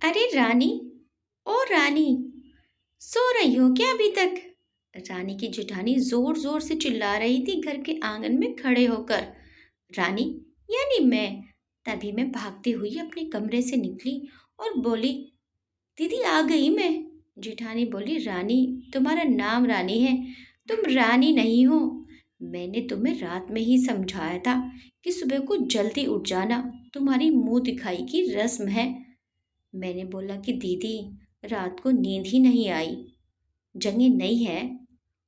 अरे रानी, ओ रानी, सो रही हो क्या अभी तक? रानी की जेठानी जोर जोर से चिल्ला रही थी घर के आंगन में खड़े होकर। रानी यानी मैं। तभी मैं भागती हुई अपने कमरे से निकली और बोली, दीदी आ गई मैं। जेठानी बोली, रानी, तुम्हारा नाम रानी है, तुम रानी नहीं हो। मैंने तुम्हें रात में ही समझाया था कि सुबह को जल्दी उठ जाना, तुम्हारी मुंह दिखाई की रस्म है। मैंने बोला कि दीदी, रात को नींद ही नहीं आई, जगह नहीं है,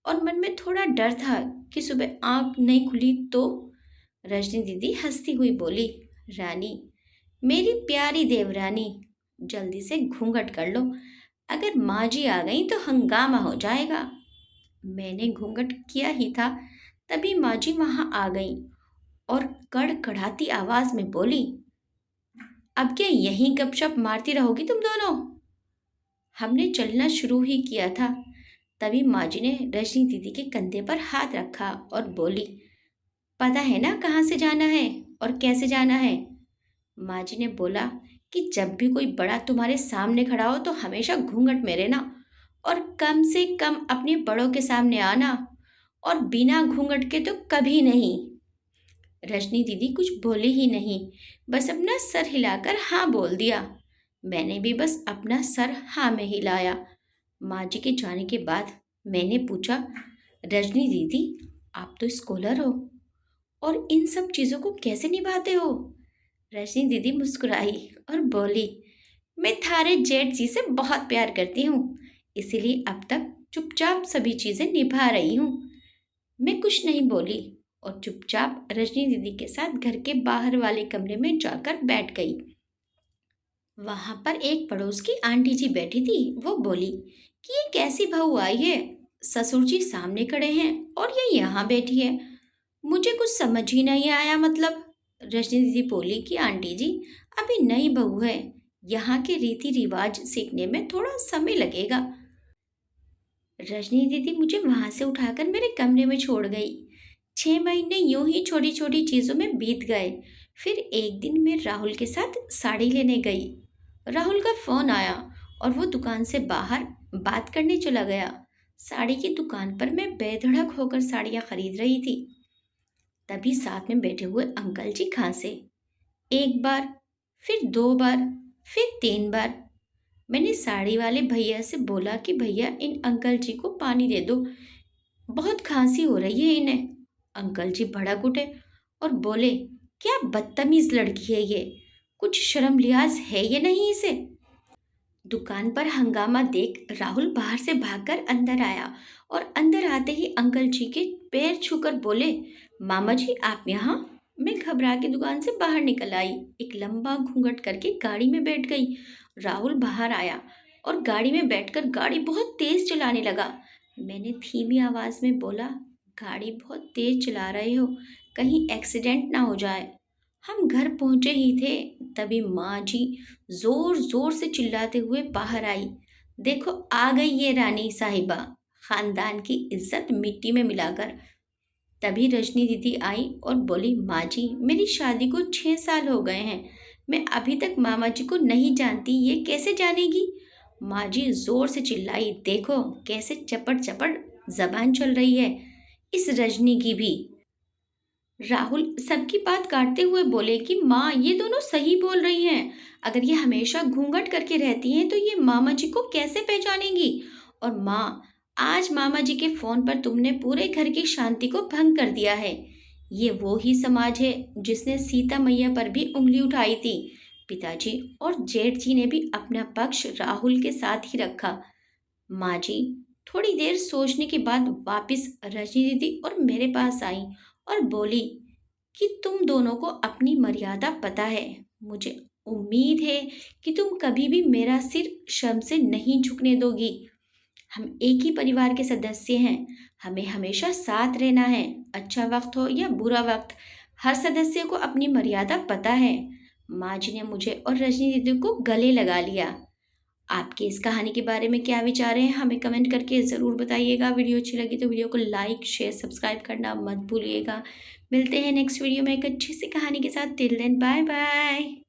और मन में थोड़ा डर था कि सुबह आंख नहीं खुली तो। रजनी दीदी हंसती हुई बोली, रानी, मेरी प्यारी देवरानी, जल्दी से घूंघट कर लो, अगर माँ जी आ गई तो हंगामा हो जाएगा। मैंने घूंघट किया ही था, तभी माँ जी वहां आ गई और कड़कड़ाती आवाज में बोली, अब क्या यहीं गपशप मारती रहोगी तुम दोनों? हमने चलना शुरू ही किया था, तभी माँ जी ने रजनी दीदी के कंधे पर हाथ रखा और बोली, पता है ना कहाँ से जाना है और कैसे जाना है? माँ जी ने बोला कि जब भी कोई बड़ा तुम्हारे सामने खड़ा हो तो हमेशा घूंघट में रहना, और कम से कम अपने बड़ों के सामने आना, और बिना घूंघट के तो कभी नहीं। रजनी दीदी कुछ बोली ही नहीं, बस अपना सर हिलाकर हाँ बोल दिया। मैंने भी बस अपना सर हाँ में हिलाया। माँ जी के जाने के बाद मैंने पूछा, रजनी दीदी, आप तो स्कॉलर हो और इन सब चीज़ों को कैसे निभाते हो? रजनी दीदी मुस्कुराई और बोली, मैं थारे जेठ जी से बहुत प्यार करती हूँ, इसीलिए अब तक चुपचाप सभी चीज़ें निभा रही हूँ। मैं कुछ नहीं बोली और चुपचाप रजनी दीदी के साथ घर के बाहर वाले कमरे में जाकर बैठ गई। वहां पर एक पड़ोस की आंटी जी बैठी थी। वो बोली कि ये कैसी बहू आई है, ससुर जी सामने खड़े हैं और ये यहाँ बैठी है, मुझे कुछ समझ ही नहीं आया। मतलब रजनी दीदी बोली कि आंटी जी, अभी नई बहू है, यहाँ के रीति रिवाज सीखने में थोड़ा समय लगेगा। रजनी दीदी मुझे वहां से उठाकर मेरे कमरे में छोड़ गई। 6 महीने यूं ही छोटी छोटी चीजों में बीत गए। फिर एक दिन मैं राहुल के साथ साड़ी लेने गई। राहुल का फोन आया और वो दुकान से बाहर बात करने चला गया। साड़ी की दुकान पर मैं बेधड़क होकर साड़ियाँ खरीद रही थी। तभी साथ में बैठे हुए अंकल जी खांसे। एक बार, फिर 2 बार, फिर 3 बार। मैंने साड़ी वाले भैया से बोला कि भैया, इन अंकल जी को पानी दे दो, बहुत खांसी हो रही है इन्हें। अंकल जी भड़क उठे और बोले, क्या बदतमीज लड़की है ये, कुछ शर्म लिहाज है ये नहीं इसे? दुकान पर हंगामा देख राहुल बाहर से भागकर अंदर आया और अंदर आते ही अंकल जी के पैर छूकर बोले, मामा जी आप यहाँ? मैं घबरा के दुकान से बाहर निकल आई, एक लंबा घूंघट करके गाड़ी में बैठ गई। राहुल बाहर आया और गाड़ी में बैठकर गाड़ी बहुत तेज चलाने लगा। मैंने धीमी आवाज में बोला, गाड़ी बहुत तेज चला रहे हो, कहीं एक्सीडेंट ना हो जाए। हम घर पहुंचे ही थे, तभी माँ जी जोर जोर से चिल्लाते हुए बाहर आई, देखो आ गई ये रानी साहिबा, खानदान की इज्जत मिट्टी में मिलाकर। तभी रजनी दीदी आई और बोली, माँ जी, मेरी शादी को 6 साल हो गए हैं, मैं अभी तक मामा जी को नहीं जानती, ये कैसे जानेगी? माँ जी जोर से चिल्लाई, देखो कैसे चपड़ चपड़ जबान चल रही है इस रजनी की भी। राहुल सबकी बात काटते हुए बोले कि माँ, ये दोनों सही बोल रही हैं, अगर ये हमेशा घूंघट करके रहती हैं तो ये मामा जी को कैसे पहचानेंगी? और माँ, आज मामा जी के फोन पर तुमने पूरे घर की शांति को भंग कर दिया है। ये वो ही समाज है जिसने सीता मैया पर भी उंगली उठाई थी। पिताजी और जेठ जी ने भी अपना पक्ष राहुल के साथ ही रखा। माँ जी थोड़ी देर सोचने के बाद वापस रजनी दीदी और मेरे पास आई और बोली कि तुम दोनों को अपनी मर्यादा पता है। मुझे उम्मीद है कि तुम कभी भी मेरा सिर शर्म से नहीं झुकने दोगी। हम एक ही परिवार के सदस्य हैं, हमें हमेशा साथ रहना है, अच्छा वक्त हो या बुरा वक्त, हर सदस्य को अपनी मर्यादा पता है। माँ जी ने मुझे और रजनी दीदी को गले लगा लिया। आपके इस कहानी के बारे में क्या विचार हैं, हमें कमेंट करके ज़रूर बताइएगा। वीडियो अच्छी लगी तो वीडियो को लाइक शेयर सब्सक्राइब करना मत भूलिएगा। मिलते हैं नेक्स्ट वीडियो में एक अच्छी सी कहानी के साथ। Till then bye bye.